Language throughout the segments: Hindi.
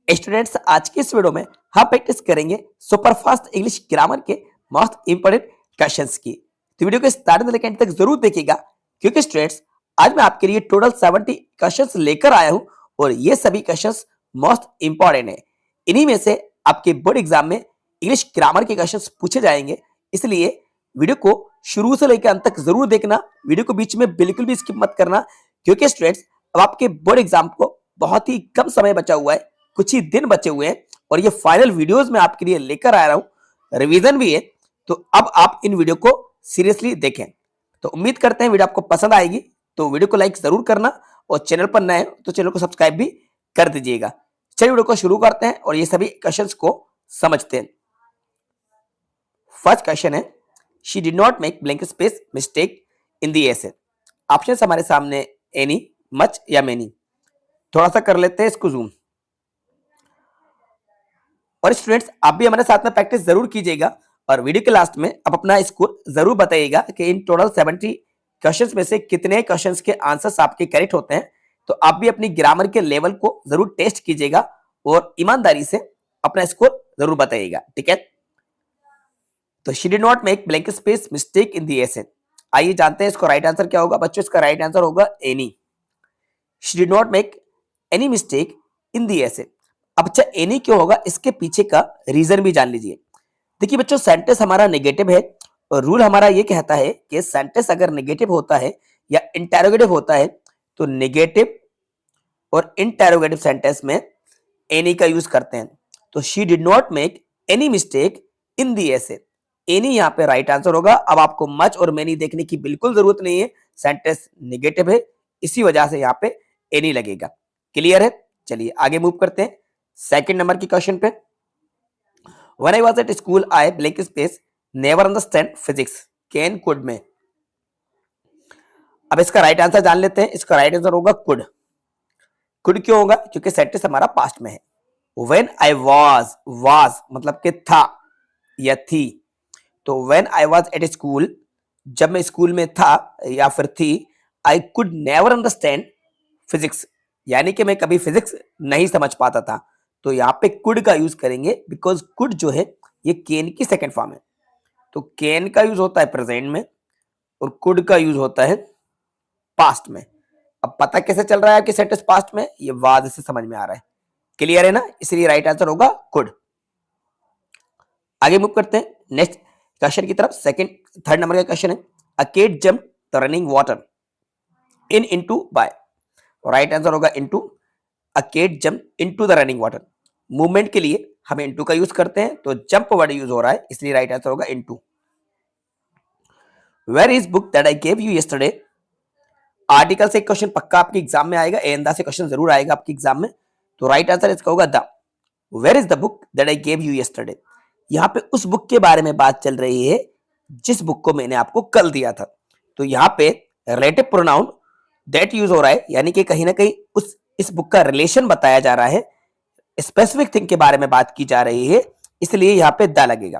स्टूडेंट्स, आज की इस वीडियो में हम प्रैक्टिस करेंगे सुपरफास्ट इंग्लिश ग्रामर के मोस्ट इंपोर्टेंट क्वेश्चंस की। तो वीडियो को स्टार्ट से लेकर एंड तक जरूर देखिएगा, क्योंकि स्टूडेंट्स आज मैं आपके लिए टोटल 70 क्वेश्चंस लेकर आया हूं और ये सभी क्वेश्चंस मोस्ट इंपोर्टेंट है। इन्हीं में से आपके बोर्ड एग्जाम में इंग्लिश ग्रामर के क्वेश्चंस पूछे जाएंगे, इसलिए वीडियो को शुरू से लेकर अंत तक जरूर देखना। वीडियो को बीच में बिल्कुल भी स्किप मत करना, क्योंकि स्टूडेंट्स अब आपके बोर्ड एग्जाम को बहुत ही कम समय बचा हुआ है, कुछ ही दिन बचे हुए हैं और ये फाइनल वीडियोस मैं आपके लिए लेकर आ रहा हूं, रिवीजन भी है। तो अब आप इन वीडियो को सीरियसली देखें। तो उम्मीद करते हैं वीडियो आपको पसंद आएगी, तो वीडियो को लाइक जरूर करना और चैनल पर नए हो तो चैनल को सब्सक्राइब भी कर दीजिएगा। चलिए वीडियो को शुरू करते हैं और ये सभी क्वेश्चंस को समझते हैं। फर्स्ट क्वेश्चन है, she did not make blank space mistake in the essay. Option हमारे सामने एनी, मच या मेनी। थोड़ा सा कर लेते हैं इसको जूम। और स्टूडेंट्स आप भी हमारे साथ में प्रैक्टिस जरूर कीजिएगा और वीडियो के लास्ट में आप अपना स्कोर जरूर बताइएगा कि इन टोटल 70 क्वेश्चंस में से कितने क्वेश्चंस के आंसर्स आपके करेक्ट होते हैं। तो आप भी अपनी ग्रामर के लेवल को जरूर टेस्ट कीजिएगा और ईमानदारी से अपना स्कोर जरूर बताइएगा, ठीक है। तो she did not make blank space mistake in the essay. आइए जानते हैं इसको राइट आंसर क्या होगा। बच्चों इसका राइट आंसर होगा any. She did not make any mistake in the essay. अब अच्छा एनी क्यों होगा, इसके पीछे का रीजन भी जान लीजिए। देखिए बच्चों, सेंटेंस हमारा नेगेटिव है और रूल हमारा ये कहता है कि सेंटेंस अगर नेगेटिव होता है या इंटेरोगेटिव होता है तो नेगेटिव और इंटेरोगेटिव सेंटेंस में एनी का यूज करते हैं। तो she did not make any mistake in the essay, any यहाँ पे राइट आंसर होगा। अब आपको मच और मेनी देखने की बिल्कुल जरूरत नहीं है, सेंटेंस नेगेटिव है, इसी वजह से यहाँ पे एनी लगेगा। क्लियर है? चलिए आगे मूव करते हैं सेकंड नंबर की क्वेश्चन पे। When I was at school, I blank space never understand physics can could में। अब इसका राइट आंसर जान लेते हैं। इसका राइट आंसर होगा कुड। कुड क्यों होगा? क्योंकि सेंटेंस हमारा पास्ट में है। When I was मतलब कि था या थी। तो when I was at school, जब मैं स्कूल में था या फिर थी, I could never understand physics, यानी कि मैं कभी फिजिक्स नहीं समझ पाता था। तो यहाँ पे कुड का यूज करेंगे, बिकॉज कुड जो है ये कैन की सेकंड फॉर्म है। तो कैन का यूज होता है प्रेजेंट में और कुड का यूज होता है पास्ट में। अब पता कैसे चल रहा है कि सेंटेंस पास्ट में? ये वाज से समझ में आ रहा है। क्लियर है ना? इसलिए राइट आंसर होगा कुड। आगे मूव करते हैं नेक्स्ट क्वेश्चन की तरफ। थर्ड नंबर का क्वेश्चन है, a kid jump the running water in into by. Right answer होगा into. A kid jump into the running water. Movement के लिए हम इनटू का यूज करते हैं, तो जंप वर्ड यूज हो रहा है, इसलिए राइट आंसर होगा into. Where is book that I gave you yesterday. Article से क्वेश्चन पक्का आपके एग्जाम में आएगा, एंदा से क्वेश्चन जरूर आएगा आपके एग्जाम में। तो राइट आंसर इसका होगा the. Where is the book that I gave you yesterday. यहाँ पे उस बुक के बारे में बात चल रही है जिस बुक को मैंने आपको कल दिया था। तो यहाँ पे रिलेटिव प्रोनाउन दैट यूज हो रहा है, यानी कि कहीं ना कहीं इस बुक का रिलेशन बताया जा रहा है, स्पेसिफिक थिंग के बारे में बात की जा रही है, इसलिए यहाँ पे द लगेगा।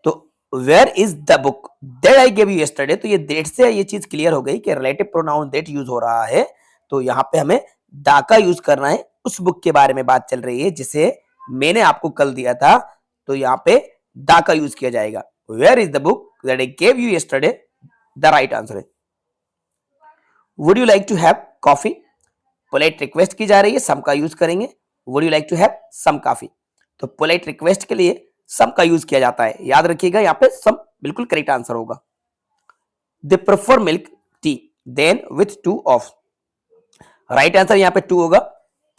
तो where is the book that I give you yesterday. तो ये दैट से ये चीज क्लियर हो गई कि रिलेटिव प्रोनाउन दैट यूज हो रहा है, तो यहाँ पे हमें द का यूज करना है। उस बुक के बारे में बात चल रही है जिसे मैंने आपको कल दिया था, तो यहाँ पे द का यूज किया जाएगा। Where is the book that I give you yesterday, the right answer है। Would you like to have coffee. Polite request की जा रही है, सम का यूज करेंगे। Would you like to have some coffee. तो पोलाइट रिक्वेस्ट के लिए सम का यूज किया जाता है, याद रखिएगा यहाँ पे सम बिल्कुल करेक्ट आंसर होगा। They prefer milk tea than with to of. Right answer यहाँ पे टू होगा।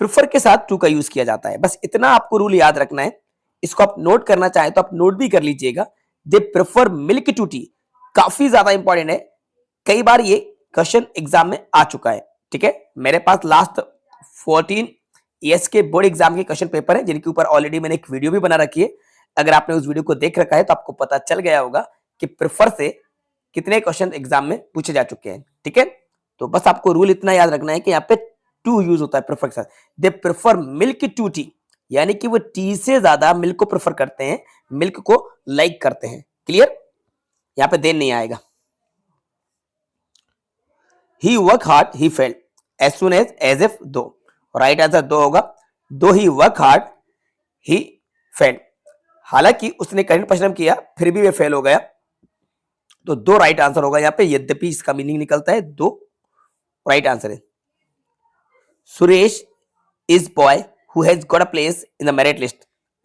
प्रेफर के साथ टू का यूज किया जाता है, बस इतना आपको रूल याद रखना है। इसको आप नोट करना चाहें तो आप नोट भी कर लीजिएगा। They prefer milk to tea काफी ज्यादा इंपॉर्टेंट है, कई बार ये क्वेश्चन एग्जाम में आ चुका है, ठीक है। मेरे पास लास्ट 14 ईयर्स के बोर्ड एग्जाम के क्वेश्चन पेपर है, जिनके ऊपर ऑलरेडी मैंने एक वीडियो भी बना रखी है। अगर आपने उस वीडियो को देख रखा है तो आपको पता चल गया होगा कि प्रेफर से कितने क्वेश्चन एग्जाम में पूछे जा चुके हैं, ठीक है। तो बस आपको रूल इतना याद रखना है कि यहाँ पे टू यूज होता है प्रेफर के साथ। They prefer milk to tea, यानी कि वो टी से ज्यादा मिल्क को प्रेफर करते हैं, मिल्क को लाइक करते हैं। क्लियर? यहाँ पे देन नहीं आएगा। He work hard, he failed as soon as if though। Right answer दो होगा। दो ही वर्क हार्ड ही फेल्ड, हालांकि उसने कठिन परिश्रम किया फिर भी वे फेल हो गया। तो दो राइट आंसर होगा यहाँ पे, यद्यपि इसका मीनिंग निकलता है दो राइट आंसर है। Suresh is boy who has got a place in the merit list,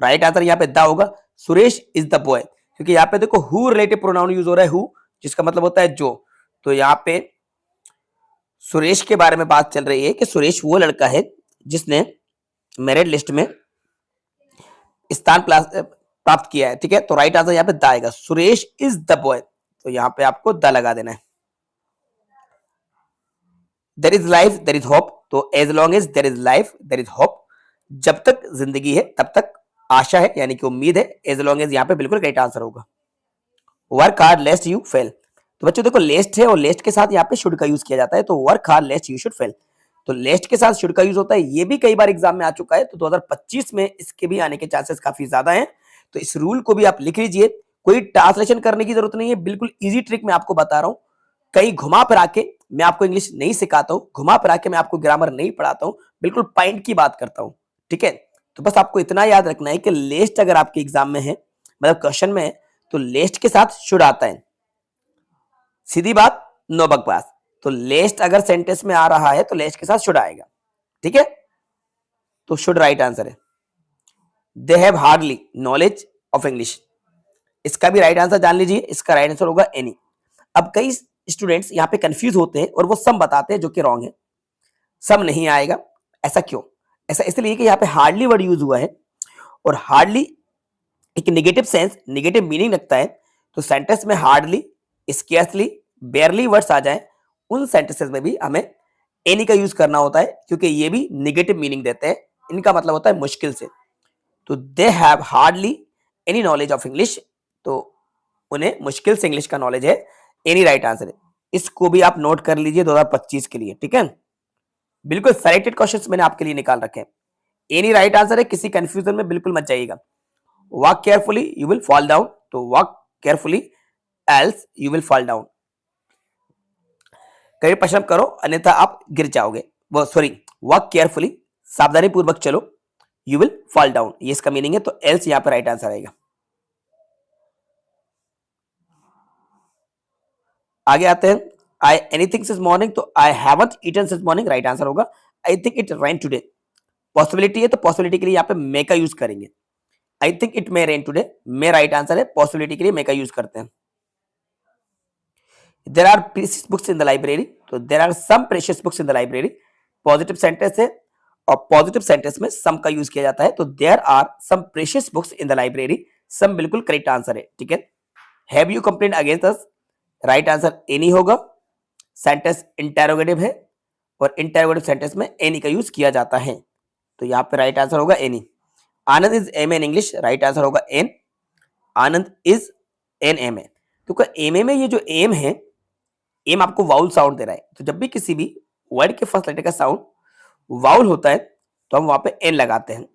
right answer यहाँ पे द होगा। सुरेश इज द बॉय, क्योंकि यहाँ पे देखो हु रिलेटिव प्रोनाउन यूज हो रहा है, हु जिसका मतलब होता है जो। तो यहाँ पे सुरेश के बारे में बात चल रही है कि सुरेश वो लड़का है जिसने मेरिट लिस्ट में स्थान प्राप्त किया है, ठीक है। तो राइट आंसर यहाँ पे द आएगा, सुरेश इज द बॉय, तो यहाँ पे आपको द लगा देना है। There is life there is hope, तो as long as there is life there is hope, जब तक जिंदगी है तब तक आशा है यानी कि उम्मीद है। एज लॉन्ग एज यहाँ पे बिल्कुल राइट आंसर होगा। वर्क हार्ड लेस्ट यू फेल, तो बच्चों देखो लेस्ट है और लेस्ट के साथ यहाँ पे शुड का यूज किया जाता है, तो work hard लेस्ट you should fail, तो लेस्ट के साथ शुड का यूज होता है। ये भी कई बार एग्जाम में आ चुका है, तो 2025 में इसके भी आने के चांसेस काफी ज्यादा हैं। तो इस रूल को भी आप लिख लीजिए, कोई ट्रांसलेशन करने की जरूरत नहीं है, बिल्कुल इजी ट्रिक मैं आपको बता रहा हूँ। कहीं घुमा फिरा के मैं आपको इंग्लिश नहीं सिखाता हूँ, घुमा फिरा के मैं आपको ग्रामर नहीं पढ़ाता हूँ, बिल्कुल पॉइंट की बात करता हूँ, ठीक है। तो बस आपको इतना याद रखना है कि लेस्ट अगर आपके एग्जाम में है, मतलब क्वेश्चन में है, तो लेस्ट के साथ शुड आता है, सीधी बात, नो बकवास। तो लेस्ट अगर सेंटेंस में आ रहा है तो लेस्ट के साथ शुड आएगा, ठीक है। तो शुड राइट आंसर है। They have hardly knowledge of English, इसका भी राइट आंसर जान लीजिए, इसका राइट आंसर होगा एनी। अब कई स्टूडेंट्स यहाँ पे कंफ्यूज होते हैं और वो सम बताते हैं जो कि रॉन्ग है, सम नहीं आएगा। ऐसा क्यों? ऐसा इसलिए कि यहाँ पे हार्डली वर्ड यूज हुआ है, और हार्डली एक नेगेटिव सेंस, नेगेटिव मीनिंग रखता है। तो सेंटेंस में हार्डली, स्केर्सली, बेयरली वर्ड्स आ जाए, उन सेंटेंसेस में भी हमें एनी का यूज करना होता है, क्योंकि ये भी नेगेटिव मीनिंग देते हैं। इनका मतलब होता है मुश्किल से। तो they have hardly any knowledge of English, तो उन्हें मुश्किल से इंग्लिश का नॉलेज है, एनी राइट आंसर है। इसको भी आप नोट कर लीजिए 2025 के लिए, ठीक है। बिल्कुल सेलेक्टेड क्वेश्चंस मैंने आपके लिए निकाल रखे हैं, एनी राइट आंसर है, किसी कंफ्यूजन में बिल्कुल मत जाइएगा। Walk carefully you will fall down, तो walk carefully else you will fall down, कड़ी परिश्रम करो अन्यथा आप गिर जाओगे। वो सॉरी, वॉक केयरफुली, सावधानी पूर्वक चलो, यू विल फॉल डाउन, ये इसका मीनिंग है। तो एल्स यहां पर राइट आंसर आएगा। आगे आते हैं, आई एनीथिंग सिंस मॉर्निंग, तो I haven't eaten since morning, right answer होगा। I think it rain today, possibility है तो पॉसिबिलिटी के लिए यहाँ पे मे का यूज करेंगे। I think it may rain today, may right answer है, पॉसिबिलिटी के लिए मे का यूज करते हैं। There are precious books in the library, तो there are some precious books in the library, positive sentence है और पॉजिटिव सेंटेंस में सम का यूज किया जाता है। तो there are some precious books in the library, some बिल्कुल करेक्ट आंसर है, ठीक है। Have you complaint against us, right answer any होगा। सेंटेंस इंटेरोगेटिव है और इंटेरोगेटिव सेंटेंस में एनी का यूज किया जाता है, तो यहाँ पे राइट आंसर होगा any. Anand is M in English, right answer होगा an, Anand is an M A. तो एम ए में ये जो एम है, एम आपको वाउल साउंड दे रहा है, तो जब भी किसी भी वर्ड के फर्स्ट लेटर का साउंड वाउल होता है तो हम वहां पे एन लगाते हैं,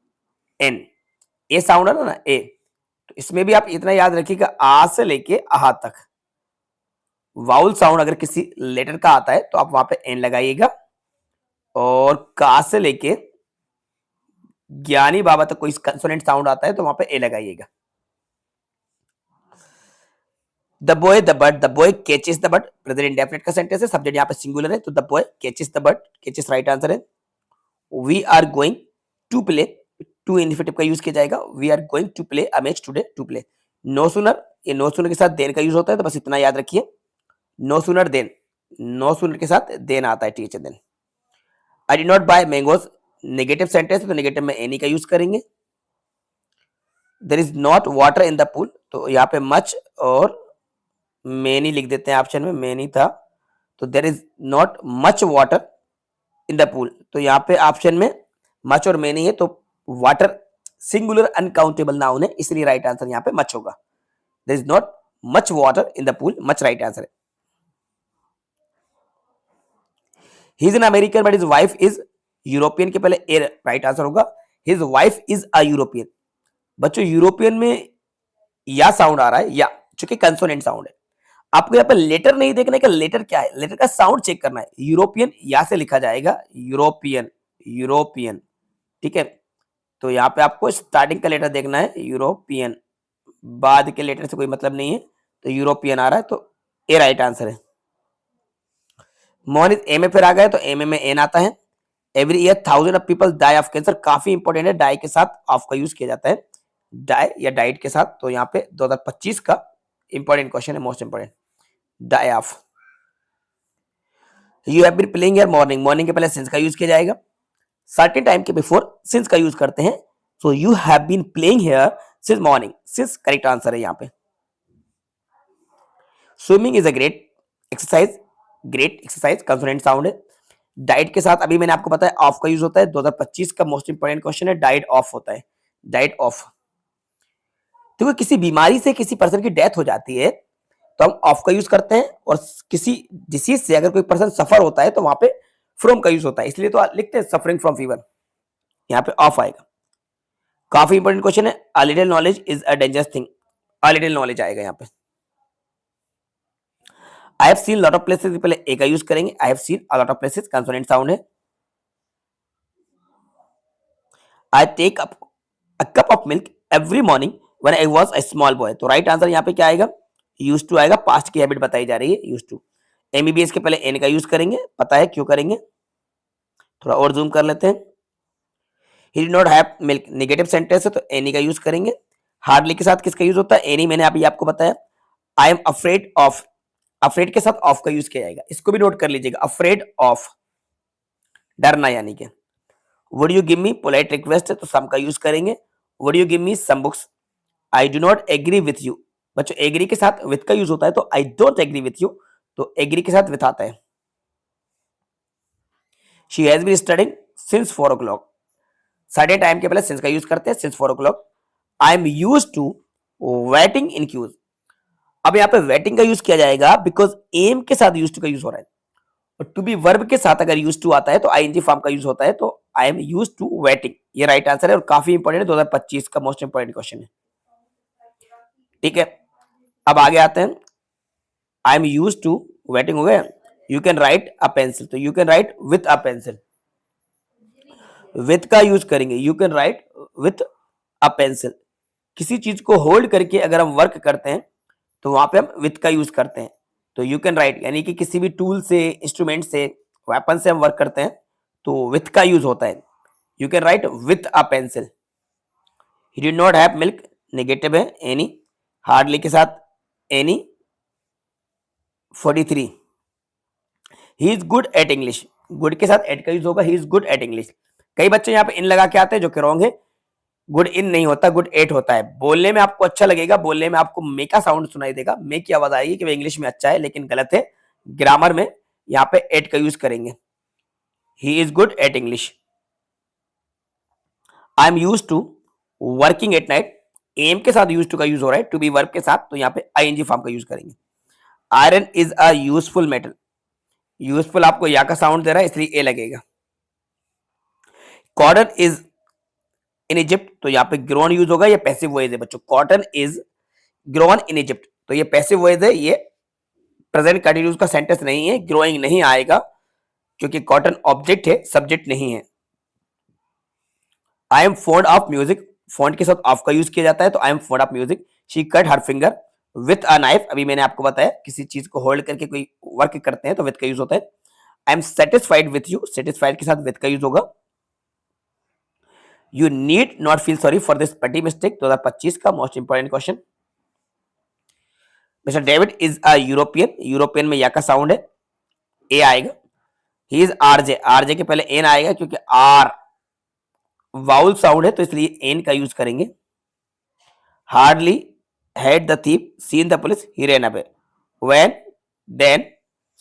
एन, ए साउंड है ना ए। तो इसमें भी आप इतना याद रखिएगा, आ से लेके आहा तक वाउल साउंड अगर किसी लेटर का आता है तो आप वहां पे एन लगाइएगा, और का से लेके ज्ञानी बाबा तक कोई कंसोनेंट साउंड आता है तो वहां पे ए लगाइएगा। The boy the bird, the boy catches the bird, present indefinite का सेंटेंस है, सब्जेक्ट यहाँ पे सिंगुलर है, तो the boy catches the bird, catches right answer है। We are going to play, to infinitive का यूज किया जाएगा, we are going to play a match today, to play. No sooner, ये नो सूनर के साथ देन का यूज होता है, तो बस इतना याद रखिए, no sooner than, no sooner के साथ देन आता है, teacher than. I did not buy mangoes, negative sentence है तो नेगेटिव में एनी का यूज करेंगे। There is not water in the pool, तो यहाँ पे मच और मेनी लिख देते हैं, ऑप्शन में मेनी था, तो there is not much water in the pool, तो यहाँ पे ऑप्शन में मच और मेनी है, तो वाटर सिंगुलर अनकाउंटेबल नाउन है, इसलिए राइट आंसर यहाँ पे मच होगा। There is not much water in the pool, much right answer है। He is an American but his wife is European, के पहले ए राइट आंसर होगा, his wife is a European. बच्चों यूरोपियन में या साउंड आ रहा है, या चूंकि कंसोनेंट साउंड है, आपको यहाँ पे लेटर नहीं देखना है कि लेटर क्या है, लेटर का साउंड चेक करना है। यूरोपियन या से लिखा जाएगा, यूरोपियन, यूरोपियन, ठीक है। तो यहाँ पे आपको स्टार्टिंग का लेटर देखना है यूरोपियन, बाद के लेटर से कोई मतलब नहीं है, तो यूरोपियन आ रहा है, तो ए राइट आंसर है। मोहन ए में फिर आ गए तो एम में एन आता है। Every year 1000 of people die of cancer, काफी इंपॉर्टेंट है, डाई के साथ ऑफ का यूज किया जाता है, डाई या डाइट के साथ। तो यहाँ पे 2025 का इंपॉर्टेंट क्वेश्चन है, most important, die of. You have been playing here morning, morning के पहले सिंस का यूज किया जाएगा, सर्टेन टाइम के बिफोर सिंस का यूज करते हैं, so you have been playing here since morning, since correct answer है यहाँ पे। Swimming is a great exercise, great exercise consonant sound है। डाइट के साथ अभी मैंने आपको बताया ऑफ का यूज होता है, 2025 का मोस्ट इंपोर्टेंट क्वेश्चन है, डाइट ऑफ होता है, डाइट ऑफ। तो किसी बीमारी से किसी पर्सन की डेथ हो जाती है तो हम ऑफ का यूज करते हैं, और किसी डिसीज से अगर कोई पर्सन सफर होता है तो वहां पे फ्रॉम का यूज होता है, इसलिए तो लिखते हैं सफरिंग फ्रॉम फीवर, यहाँ पे ऑफ आएगा। काफी इंपॉर्टेंट क्वेश्चन है, a little knowledge is a dangerous thing, a little knowledge आएगा यहाँ पे। I have seen lot of places के पहले ए का यूज करेंगे, I have seen a lot of places consonant sound है। I take a cup of milk every morning when I was a small boy, तो राइट आंसर यहाँ पे क्या आएगा, यूज टू आएगा, पास्ट की हैबिट बताई जा रही है, यूज टू। एमबीबीएस के पहले एन का यूज करेंगे, पता है क्यों करेंगे, थोड़ा और जूम कर लेते हैं। He did not have milk, negative sentence है तो एनी का यूज करेंगे। हार्डली के साथ किसका यूज होता है, एनी, मैंने अभी आपको बताया। I am afraid of, afraid के साथ ऑफ का यूज किया जाएगा, इसको भी नोट कर लीजिएगा, अफ्रेड ऑफ, डरना यानी कि। Would you give me, polite request है तो सम का यूज करेंगे। Would you give me some books, I do not agree with you, बच्चों एग्री के साथ विथ का यूज होता है, तो I don't agree with you, तो एग्री के साथ विथ आता है। She has been studying since 4 o'clock, साढ़े टाइम के पहले सिंस का यूज करते हैं, since 4 o'clock। I am use to waiting in queues, अब यहाँ पे वेटिंग का यूज किया जाएगा बिकॉज एम के साथ यूज टू का यूज हो रहा है, और टू बी वर्ब के साथ अगर यूज टू आता है तो आईएनजी फॉर्म का यूज होता है, तो I am use to waiting, ये राइट आंसर है, और काफी इंपॉर्टेंट है, 2025 का मोस्ट इंपॉर्टेंट क्वेश्चन है। ठीक है, अब आगे आते हैं, I am use to waiting हो गया। You can write a pencil, तो you can write with a pencil, with का यूज करेंगे, you can write with a pencil. किसी चीज को होल्ड करके अगर हम वर्क करते हैं तो वहां पे हम विथ का यूज करते हैं, तो यू कैन राइट, यानी कि किसी भी टूल से, इंस्ट्रूमेंट से, वेपन से हम वर्क करते हैं तो विथ का यूज होता है, you can write with a pencil. He did not have milk, negative है, एनी, हार्डली के साथ any, 43। He is good at English, good के साथ एट का यूज होगा, ही इज गुड एट इंग्लिश। कई बच्चे यहाँ पे इन लगा के आते हैं जो कि रॉन्ग है, गुड इन नहीं होता, गुड एट होता है। बोलने में आपको अच्छा लगेगा, बोलने में आपको मे का साउंड सुनाई देगा, मे की आवाज आएगी कि वो इंग्लिश में अच्छा है, लेकिन गलत है। ग्रामर में यहाँ पे एट का यूज करेंगे, he is good at English. I am use to working at night, am के साथ यूज टू का यूज हो रहा है, टू बी वर्ब के साथ, तो यहाँ पे आईएनजी फॉर्म का यूज करेंगे। Iron is a useful metal, useful आपको या का साउंड दे रहा है इसलिए ए लगेगा। कॉटन इज इन इजिप्ट, तो यहाँ पे ग्रोन यूज होगा, ये पैसिव वॉइस है बच्चों, cotton is grown in Egypt, तो ये पैसिव वॉइस है, ये प्रेजेंट कंटिन्यूस का सेंटेंस नहीं है, ग्रोइंग नहीं आएगा क्योंकि कॉटन ऑब्जेक्ट है, सब्जेक्ट नहीं है। I am fond of music, fond के साथ ऑफ का यूज किया जाता है, तो I am fond of music. She cut her finger with a knife, अभी मैंने आपको बताया किसी चीज को होल्ड करके कोई वर्क करते हैं तो विथ का यूज होता है। I am satisfied with you, satisfied के साथ विथ का यूज होगा। You need not feel sorry for this पेटी मिस्टेक, 2025 का most important question. Mister David is a European, European में या का साउंड है, ए आएगा। ही इज आरजे, आरजे के पहले एन आएगा क्योंकि आर वाउल साउंड है तो इसलिए एन का यूज करेंगे। Hardly had the thief seen the police, he ran away, when, then,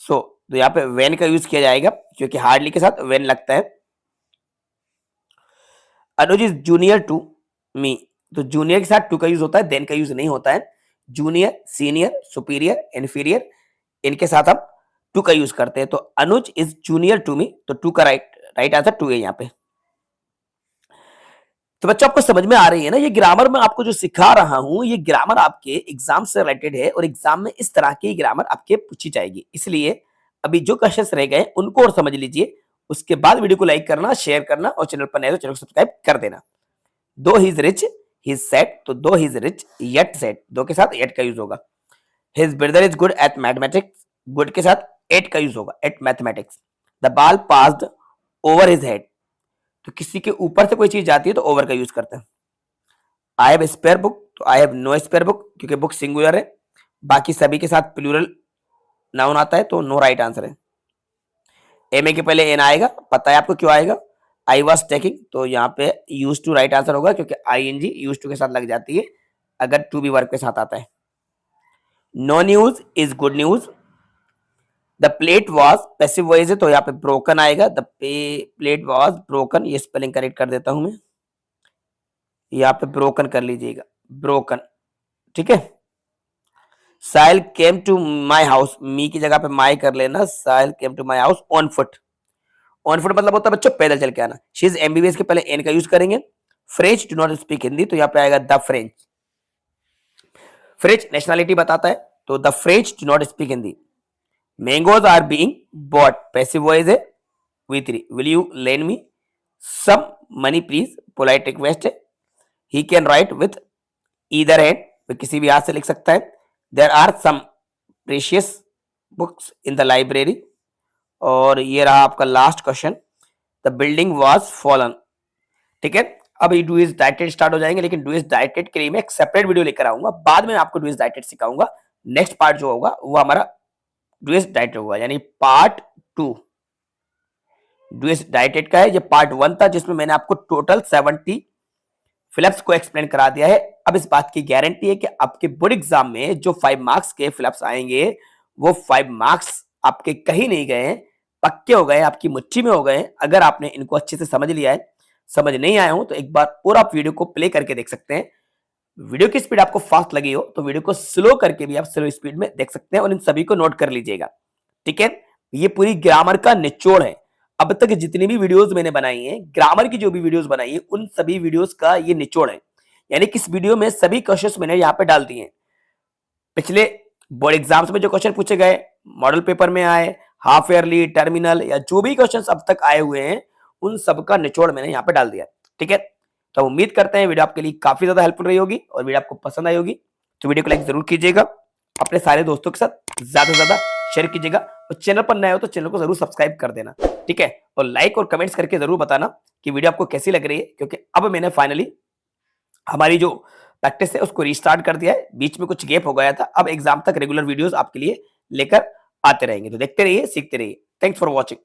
so, तो यहाँ पे व्हेन का यूज किया जाएगा क्योंकि हार्डली के साथ व्हेन लगता है। अनुज इज जूनियर टू मी, तो जूनियर के साथ टू का यूज होता है, देन का यूज नहीं होता है। जूनियर, सीनियर, सुपीरियर, इन्फीरियर, इनके साथ हम टू का यूज करते हैं, तो अनुज इज जूनियर टू मी, तो टू का राइट आंसर टू है यहाँ पे। तो बच्चों आपको समझ में आ रही है ना, ये ग्रामर में आपको जो सिखा रहा हूं ये ग्रामर आपके एग्जाम से रिलेटेड है, और एग्जाम में इस तरह की ग्रामर आपके पूछी जाएगी, इसलिए अभी जो क्वेश्चंस रह गए उनको और समझ लीजिए, उसके बाद वीडियो को लाइक करना, शेयर करना, और चैनल पर नए तो चैनल को सब्सक्राइब कर देना। दो he is rich he set, तो दो he is rich yet set, दो के साथ येट का यूज होगा। His brother is good at mathematics, good के साथ एट का यूज होगा, at mathematics. The ball passed over his head, तो किसी के ऊपर से कोई चीज जाती है तो ओवर का यूज करते हैं। आई हैव स्पेयर बुक, तो I have no spare book, क्योंकि बुक सिंगुलर है, बाकी सभी के साथ प्लूरल नाउन आता है, तो नो राइट आंसर है। एम ए के पहले एन आएगा, पता है आपको क्यों आएगा। आई वॉज टेकिंग, तो यहाँ पे यूज टू राइट आंसर होगा, क्योंकि I N G use to के साथ लग जाती है अगर टू बी वर्ब के साथ आता है। No news is good news. The plate was passive voice है, तो यहाँ पे ब्रोकन आएगा, द प्लेट वॉज ब्रोकन, ये स्पेलिंग करेक्ट कर देता हूं मैं, यहाँ पे ब्रोकन कर लीजिएगा, ब्रोकन, ठीक है। साहिल केम टू माई हाउस, मी की जगह पे माई कर लेना, Sahil came to my house on foot. On foot मतलब होता है बच्चों पैदल चल के आना। शी इज एमबीबीएस के पहले एन का यूज करेंगे। French do not speak Hindi, तो यहाँ पे आएगा द फ्रेंच। फ्रेंच नेशनलिटी बताता है, तो the French do not speak Hindi. Mangoes are being bought, passive voice है, V3, will you lend me some money please, polite request है। He can write with either hand, वो किसी भी हाथ से लिख सकता है। There are some precious books in the library, और ये रहा आपका last question, the building was fallen, ठीक है। अब डू इज डाइटेड स्टार्ट हो जाएंगे, लेकिन डू इज डाइटेड के लिए मैं एक सेपरेट वीडियो लेकर आऊंगा, बाद में आपको डू इज डाइटेड सिखाऊंगा। नेक्स्ट पार्ट जो होगा वो हमारा डू इज डाइटेड होगा, यानी पार्ट 2 डू इज डाइटेड का है। ये पार्ट 1 था, जिसमें मैंने आपको टोटल 70 फिलअप्स को एक्सप्लेन करा दिया है। अब इस बात की गारंटी है कि आपके बोर्ड एग्जाम में जो 5 मार्क्स के फिलअप्स आएंगे, वो 5 मार्क्स आपके कहीं नहीं गए हैं, पक्के हो गए, आपकी मुट्ठी में हो गए। अगर आपने इनको अच्छे से समझ लिया है, समझ नहीं आया हो तो एक बार और आप वीडियो को प्ले करके देख सकते हैं। वीडियो की स्पीड आपको फास्ट लगी हो तो वीडियो को स्लो करके भी आप स्लो स्पीड में देख सकते हैं, और इन सभी को नोट कर लीजिएगा, ठीक है। ये पूरी ग्रामर का निचोड़ है। अब तक जितनी भी वीडियोस मैंने बनाई हैं, ग्रामर की जो भी वीडियोस बनाई है, उन सभी वीडियोस का ये निचोड़ है। यानी कि इस वीडियो में सभी क्वेश्चंस मैंने यहाँ पे डाल दिए हैं। पिछले बोर्ड एग्जाम्स में जो क्वेश्चन पूछे गए, मॉडल पेपर में आए, हाफ ईयरली, टर्मिनल, या जो भी क्वेश्चंस अब तक आए हुए हैं, उन सब का निचोड़ मैंने यहाँ पे डाल दिया, ठीक है। तो उम्मीद करते हैं वीडियो आपके लिए काफी ज्यादा हेल्पफुल रही होगी, और वीडियो आपको पसंद आई होगी तो वीडियो को लाइक जरूर कीजिएगा, अपने सारे दोस्तों के साथ ज्यादा से ज्यादा शेयर कीजिएगा, और चैनल पर नए हो तो चैनल को जरूर सब्सक्राइब कर देना, ठीक है। और लाइक और कमेंट्स करके जरूर बताना कि वीडियो आपको कैसी लग रही है, क्योंकि अब मैंने फाइनली हमारी जो प्रैक्टिस है उसको रीस्टार्ट कर दिया है। बीच में कुछ गैप हो गया था, अब एग्जाम तक रेगुलर वीडियोस आपके लिए लेकर आते रहेंगे। तो देखते रहिए, सीखते रहिए। Thanks for watching.